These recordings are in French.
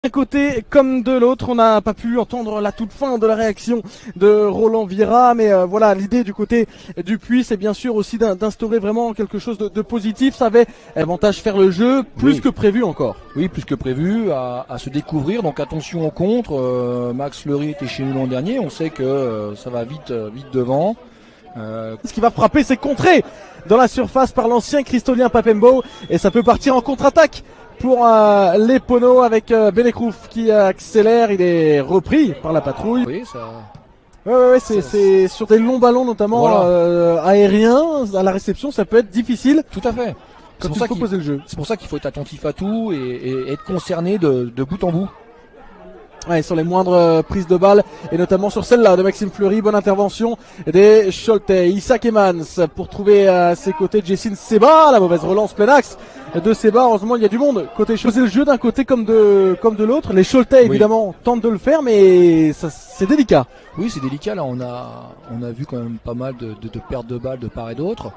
D'un côté comme de l'autre, on n'a pas pu entendre la toute fin de la réaction de Roland Vira, mais voilà, l'idée du côté du Puy, c'est bien sûr aussi d'instaurer vraiment quelque chose de positif. Ça avait avantage faire le jeu plus que prévu encore. Oui, plus que prévu, à se découvrir. Donc attention au contre. Max Fleury était chez nous l'an dernier. On sait que ça va vite devant. Ce qui va frapper, c'est contré dans la surface par l'ancien Christolien Papembo, et ça peut partir en contre-attaque pour les Pono avec Benekrouf qui accélère. Il est repris par la patrouille. Oui, ça... Ouais, c'est sur des longs ballons notamment, voilà. Aériens, à la réception, ça peut être difficile. Tout à fait. C'est pour ça qu'il faut poser le jeu. C'est pour ça qu'il faut être attentif à tout et être concerné de bout en bout. Ouais, sur les moindres prises de balles, et notamment sur celle-là de Maxime Fleury. Bonne intervention des Scholte. Isaac Emans pour trouver à ses côtés Jessin Seba. La mauvaise relance plein axe de Seba. Heureusement, il y a du monde côté Scholte. C'est le jeu d'un côté comme de l'autre. Les Scholte évidemment tentent de le faire, mais c'est délicat. Oui, c'est délicat. Là, on a vu quand même pas mal de pertes de balles de part et d'autre.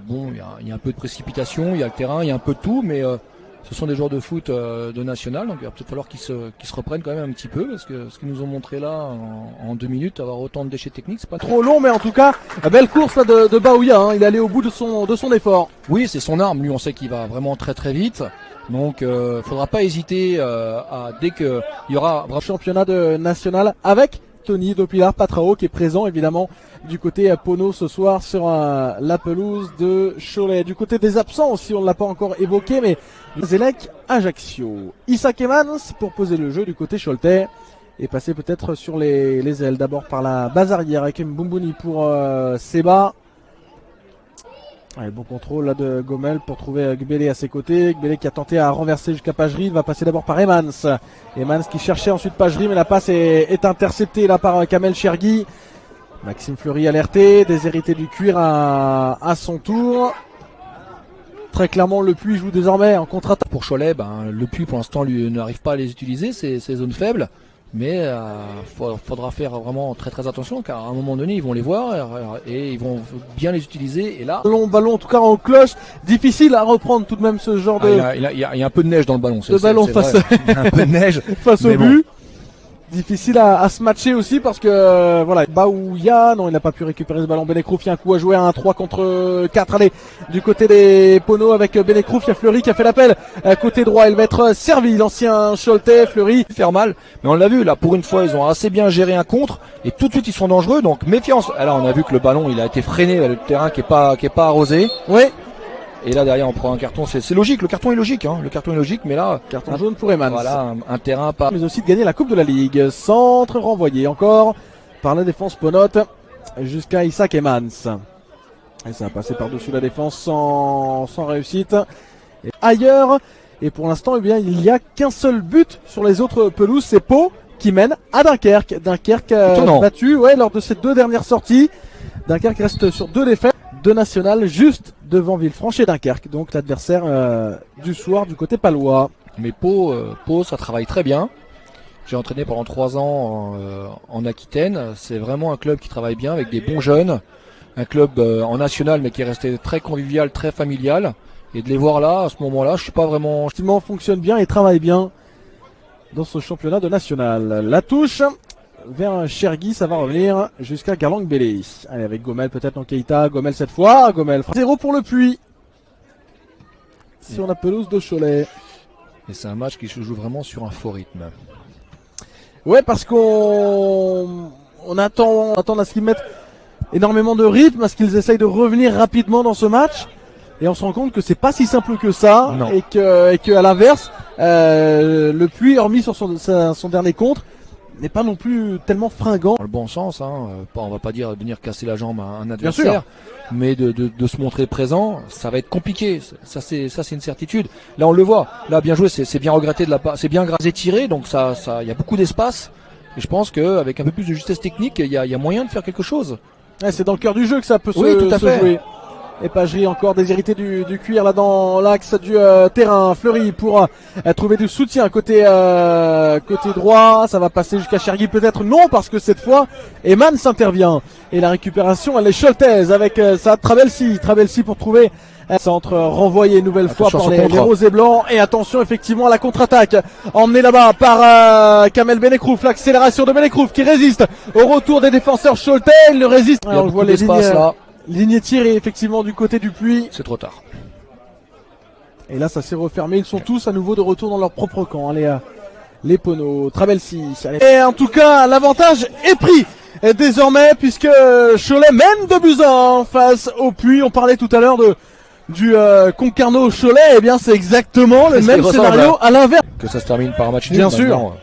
Bon, il y a un peu de précipitation, il y a le terrain, il y a un peu de tout, mais ce sont des joueurs de foot de national, donc il va peut-être falloir qu'ils se reprennent quand même un petit peu, parce que ce qu'ils nous ont montré là en 2 minutes, avoir autant de déchets techniques, c'est pas trop long, mais en tout cas, belle course là de Baouya, hein. Il est allé au bout de son effort. Oui, c'est son arme, lui on sait qu'il va vraiment très très vite, donc faudra pas hésiter dès qu'il y aura un championnat de national avec Tony Dopilar Patrao qui est présent évidemment du côté Pono ce soir sur la pelouse de Cholet. Du côté des absents aussi, on ne l'a pas encore évoqué, mais Zelek Ajaccio. Isaac Emans pour poser le jeu du côté Choletais et passer peut-être sur les ailes. D'abord par la base arrière avec Mboumouni pour Seba. Allez, bon contrôle là de Gomel pour trouver Gbele à ses côtés. Gbele qui a tenté à renverser jusqu'à Pagerie. Il va passer d'abord par Emans. Emans qui cherchait ensuite Pagerie, mais la passe est interceptée là par Kamel Chergui. Maxime Fleury alerté, déshérité du cuir à son tour. Très clairement, le Puy joue désormais en contre-attaque. Pour Cholet, le Puy pour l'instant lui n'arrive pas à les utiliser, ces zones faibles. Mais faudra faire vraiment très très attention, car à un moment donné ils vont les voir et ils vont bien les utiliser. Et là, ballon en tout cas en cloche, difficile à reprendre tout de même ce genre de. Il y a un peu de neige dans le ballon. Le ballon face un peu de neige face au but. Difficile à se matcher aussi parce que voilà, Baouya, non, il n'a pas pu récupérer ce ballon. Benekrouf, il y a un coup à jouer à un 3 contre 4. Allez, du côté des Pono avec Benekrouf, il y a Fleury qui a fait l'appel. Côté droit, il va être servi, l'ancien Choletais. Fleury faire mal, mais on l'a vu là, pour une fois ils ont assez bien géré un contre et tout de suite ils sont dangereux, donc méfiance. Alors on a vu que le ballon il a été freiné, le terrain qui est pas arrosé. Oui. Et là derrière on prend un carton, c'est logique, le carton est logique, hein. Le carton est logique, mais là carton jaune pour Emans. Voilà, un terrain pas. Mais aussi de gagner la Coupe de la Ligue. Centre renvoyé encore par la défense ponote jusqu'à Isaac Emans. Et ça a passé par-dessus la défense sans réussite. Et ailleurs, et pour l'instant, eh bien, il n'y a qu'un seul but sur les autres pelouses, c'est Pau qui mène à Dunkerque. Dunkerque battu lors de ces 2 dernières sorties. Dunkerque reste sur 2 défaites de national, juste devant Villefranche et Dunkerque, donc l'adversaire du soir du côté palois. Mais Pau ça travaille très bien. J'ai entraîné pendant 3 ans en Aquitaine. C'est vraiment un club qui travaille bien avec des bons jeunes. Un club en national mais qui est resté très convivial, très familial. Et de les voir là, à ce moment-là, je suis pas vraiment... Effectivement, fonctionne bien et travaille bien dans ce championnat de national. La touche vers Chergui, ça va revenir jusqu'à Garlang Bélé. Allez, avec Gomel peut-être en Keita. Gomel cette fois. Gomel 0 pour le Puy sur la pelouse de Cholet. Et c'est un match qui se joue vraiment sur un faux rythme. Ouais, parce qu'on attend à ce qu'ils mettent énormément de rythme, à ce qu'ils essayent de revenir rapidement dans ce match. Et on se rend compte que c'est pas si simple que ça. Non. Et que à l'inverse, le Puy, hormis sur son dernier contre, n'est pas non plus tellement fringant. Dans le bon sens, hein. On va pas dire de venir casser la jambe à un adversaire, mais de se montrer présent, ça va être compliqué. Ça c'est une certitude. Là on le voit. Là bien joué, c'est bien regretté de la part, c'est bien grasé tiré, donc ça il y a beaucoup d'espace. Et je pense qu'avec un peu plus de justesse technique, il y a moyen de faire quelque chose. Ouais, c'est dans le cœur du jeu que ça peut tout à fait. jouer. Et Pagerie encore déshérité du cuir là dans l'axe du terrain. Fleury pour trouver du soutien côté droit. Ça va passer jusqu'à Chergui peut-être. Non, parce que cette fois Emans intervient. Et la récupération elle est choletaise avec sa Trabelsi pour trouver Centre renvoyé une nouvelle fois par les roses et blancs. Et attention effectivement à la contre-attaque. Emmené là-bas par Kamel Benekrouf. L'accélération de Benekrouf qui résiste au retour des défenseurs Choletais. Il ne résiste. Alors, je vois les lignes tirées effectivement du côté du puits. C'est trop tard. Et là ça s'est refermé. Ils sont tous à nouveau de retour dans leur propre camp. Les Pono. Trabelsi. Et en tout cas l'avantage est pris. Et désormais, puisque Cholet mène 2-1 face au puits. On parlait tout à l'heure du Concarneau-Cholet, eh bien c'est exactement le même scénario à l'inverse. Que ça se termine par un match nul. Bien sûr.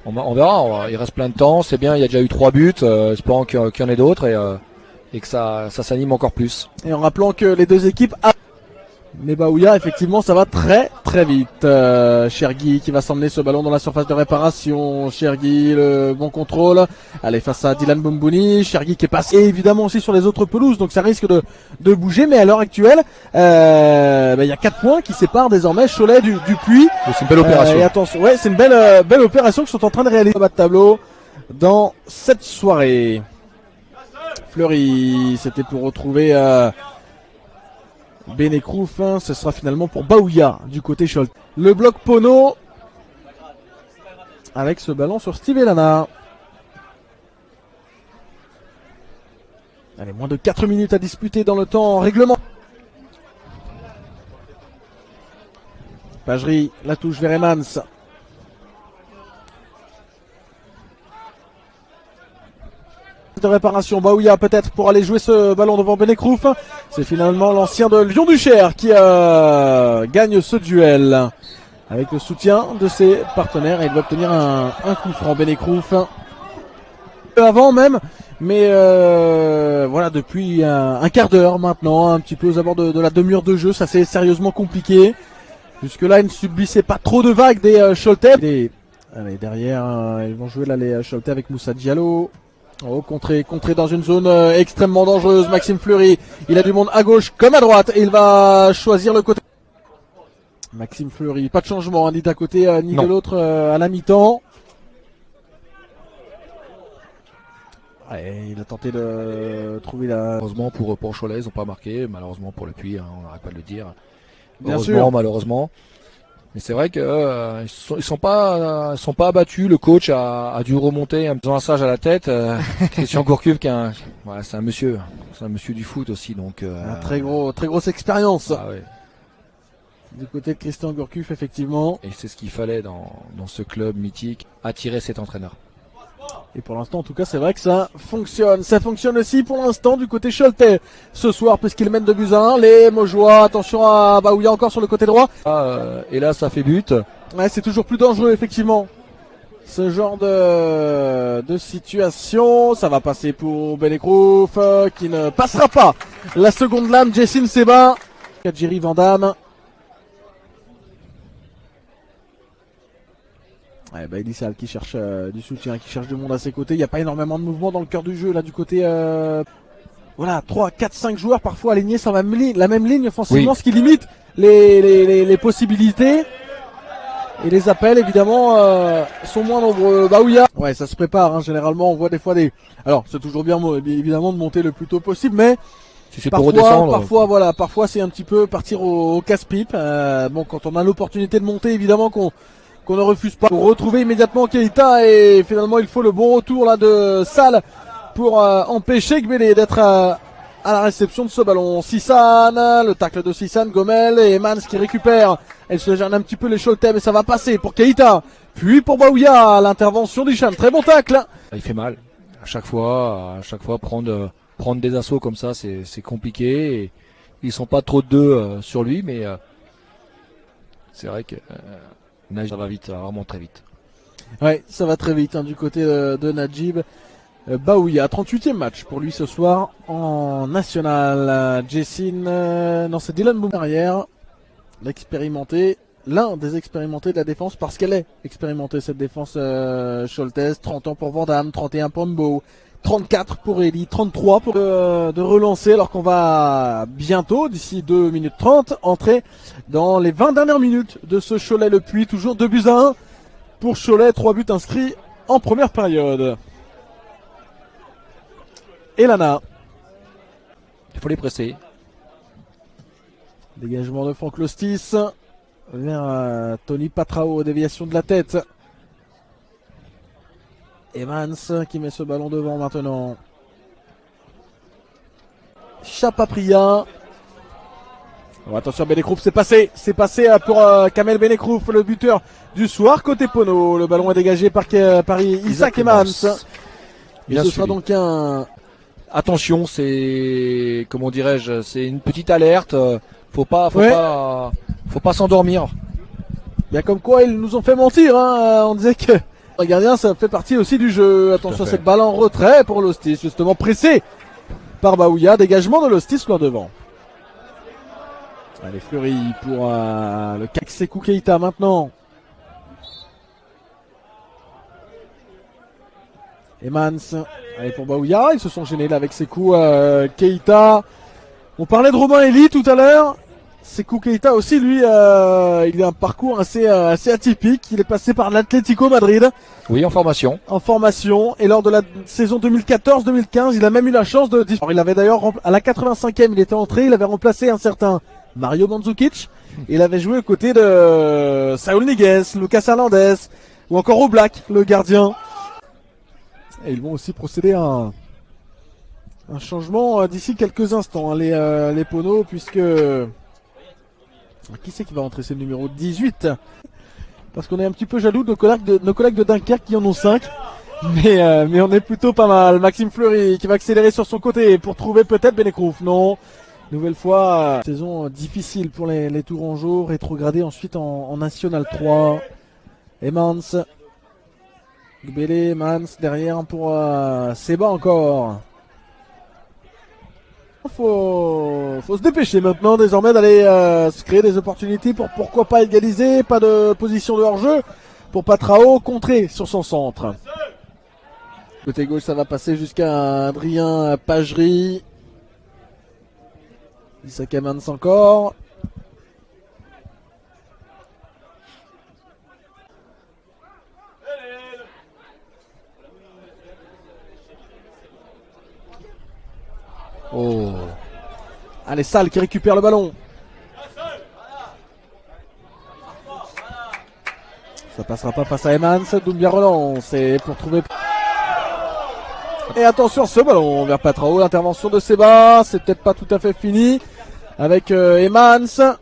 On verra, il reste plein de temps, c'est bien, il y a déjà eu 3 buts, espérant qu'il y en ait d'autres et que ça s'anime encore plus. Et en rappelant que les deux équipes... Mais Baouya, effectivement, ça va très très vite. Chergui qui va s'emmener ce ballon dans la surface de réparation. Chergui, le bon contrôle. Allez, face à Dylan Boumbouni. Chergui qui est passé évidemment aussi sur les autres pelouses, donc ça risque de bouger. Mais à l'heure actuelle, il y a 4 points qui séparent désormais Cholet du puits. C'est une belle opération. Et attention, ouais, c'est une belle opération qu'ils sont en train de réaliser au bas de tableau dans cette soirée. Fleury, c'était pour retrouver... Benekrouf, ce sera finalement pour Baouya du côté Cholet. Le bloc Pono avec ce ballon sur Steve Elana. Allez, moins de 4 minutes à disputer dans le temps règlement. Pagerie, la touche vers Emans. De réparation, Baouya peut-être pour aller jouer ce ballon devant Benekrouf. C'est finalement l'ancien de Lyon-Duchère qui gagne ce duel avec le soutien de ses partenaires et il va obtenir un coup franc. Benekrouf avant même, mais voilà, depuis un quart d'heure maintenant, un petit peu aux abords de la demi-heure de jeu, ça s'est sérieusement compliqué. Jusque là, ils ne subissaient pas trop de vagues des Choletais. Allez, derrière, ils vont jouer là les Choletais avec Moussa Diallo. Oh, contré dans une zone extrêmement dangereuse. Maxime Fleury, il a du monde à gauche comme à droite et il va choisir le côté. Maxime Fleury, pas de changement ni d'un côté ni de l'autre à la mi-temps. Ouais, il a tenté de trouver la... Heureusement pour Cholet, ils n'ont pas marqué. Malheureusement pour le puits, on n'arrête pas de le dire. Bien sûr. Malheureusement. Mais c'est vrai que ils sont pas abattus. Le coach a dû remonter un petit massage à la tête. Christian Gourcuff c'est un monsieur du foot aussi, donc très grosse expérience. Ah ouais. Du côté de Christian Gourcuff, effectivement. Et c'est ce qu'il fallait dans ce club mythique, attirer cet entraîneur. Et pour l'instant, en tout cas, c'est vrai que ça fonctionne. Ça fonctionne aussi pour l'instant du côté Choletais. Ce soir, puisqu'il mène 2-1, les Mojois, attention à Baouya encore sur le côté droit. Et là, ça fait but. Ouais, c'est toujours plus dangereux, effectivement. Ce genre de situation. Ça va passer pour Benekrouf, qui ne passera pas. La seconde lame, Jessin Seba. Kadjiri Vandam. Ouais, Bailey Sal qui cherche du soutien, qui cherche du monde à ses côtés. Il n'y a pas énormément de mouvement dans le cœur du jeu là du côté. Voilà, 3, 4, 5 joueurs parfois alignés sur la même ligne offensivement, ce qui limite les possibilités. Et les appels évidemment sont moins nombreux. Baouya. Ouais, ça se prépare. Hein, généralement, on voit des fois des. Alors, c'est toujours bien évidemment de monter le plus tôt possible, mais si c'est pour redescendre. Parfois c'est un petit peu partir au casse-pipe. Bon, quand on a l'opportunité de monter, évidemment qu'on ne refuse pas. Pour retrouver immédiatement Keita et finalement il faut le bon retour là de Sal pour empêcher Gbélé d'être à la réception de ce ballon. Sissane, le tacle de Sissane, Gomel et Emans qui récupère. Elle se gêne un petit peu les Choletais mais ça va passer pour Keita. Puis pour Baouya, l'intervention d'Hicham. Très bon tacle. Il fait mal. À chaque fois prendre des assauts comme ça c'est compliqué. Et ils sont pas trop de deux sur lui mais c'est vrai que ça va vite, ça va vraiment très vite. Ouais, ça va très vite du côté de Najib. Baouya, 38e match pour lui ce soir en national. Jessin, non c'est Dylan Boum derrière, l'expérimenté, l'un des expérimentés de la défense parce qu'elle est expérimentée cette défense Choltaise. 30 ans pour Vandam, 31 pour Mbo, 34 pour Eli, 33 pour de relancer alors qu'on va bientôt, d'ici 2 minutes 30, entrer dans les 20 dernières minutes de ce Cholet-le-Puy. Toujours 2-1 pour Cholet, 3 buts inscrits en première période. Elana. Il faut les presser. Dégagement de Franck Lostis vers Tony Patrao, déviation de la tête. Evans qui met ce ballon devant maintenant. Chapapria. Oh, attention, Benekrouf, c'est passé pour Kamel Benekrouf, le buteur du soir côté Pono. Le ballon est dégagé par Isaac Emans. Et ce sera donc un... Attention, c'est, comment dirais-je, c'est une petite alerte. Faut pas s'endormir. Bien comme quoi ils nous ont fait mentir, hein. On disait que le gardien ça fait partie aussi du jeu. Attention, cette balle en retrait pour Lostis, justement pressé par Baouya. Dégagement de Lostis loin devant. Allez, Fleury pour le Kakseko Keita maintenant. Emans, allez pour Baouya, ils se sont gênés là avec Sekou Keita. On parlait de Romain Elie tout à l'heure. Sekou Keita aussi, lui, il a un parcours assez atypique. Il est passé par l'Atlético Madrid. Oui, en formation. En formation. Et lors de la saison 2014-2015, il a même eu la chance de... Alors, il avait d'ailleurs, à la 85e, il était entré, il avait remplacé un certain Mario Mandzukic. Il avait joué aux côtés de Saúl Ñíguez, Lucas Hernandez, ou encore Oblak, le gardien. Et ils vont aussi procéder à un changement d'ici quelques instants, hein, les Pono, puisque... Qui c'est qui va rentrer? C'est le numéro 18. Parce qu'on est un petit peu jaloux de nos collègues de Dunkerque qui en ont 5. Mais on est plutôt pas mal. Maxime Fleury qui va accélérer sur son côté pour trouver peut-être Benekrouf. Non. Nouvelle fois, saison difficile pour les Tourangeaux, rétrogradés ensuite en National 3. Emans. Gbele, Mans derrière pour Seba encore. Faut se dépêcher maintenant désormais d'aller se créer des opportunités pour pourquoi pas égaliser. Pas de position de hors-jeu pour Patrao, contré sur son centre. Côté gauche ça va passer jusqu'à Adrien Pagerie. Isaac Emans encore. Oh. Allez, Sall qui récupère le ballon. Ça passera pas face à Emans. Doumbia relance et pour trouver... Et attention ce ballon vers Patrao. L'intervention de Seba. C'est peut-être pas tout à fait fini. Avec Emans.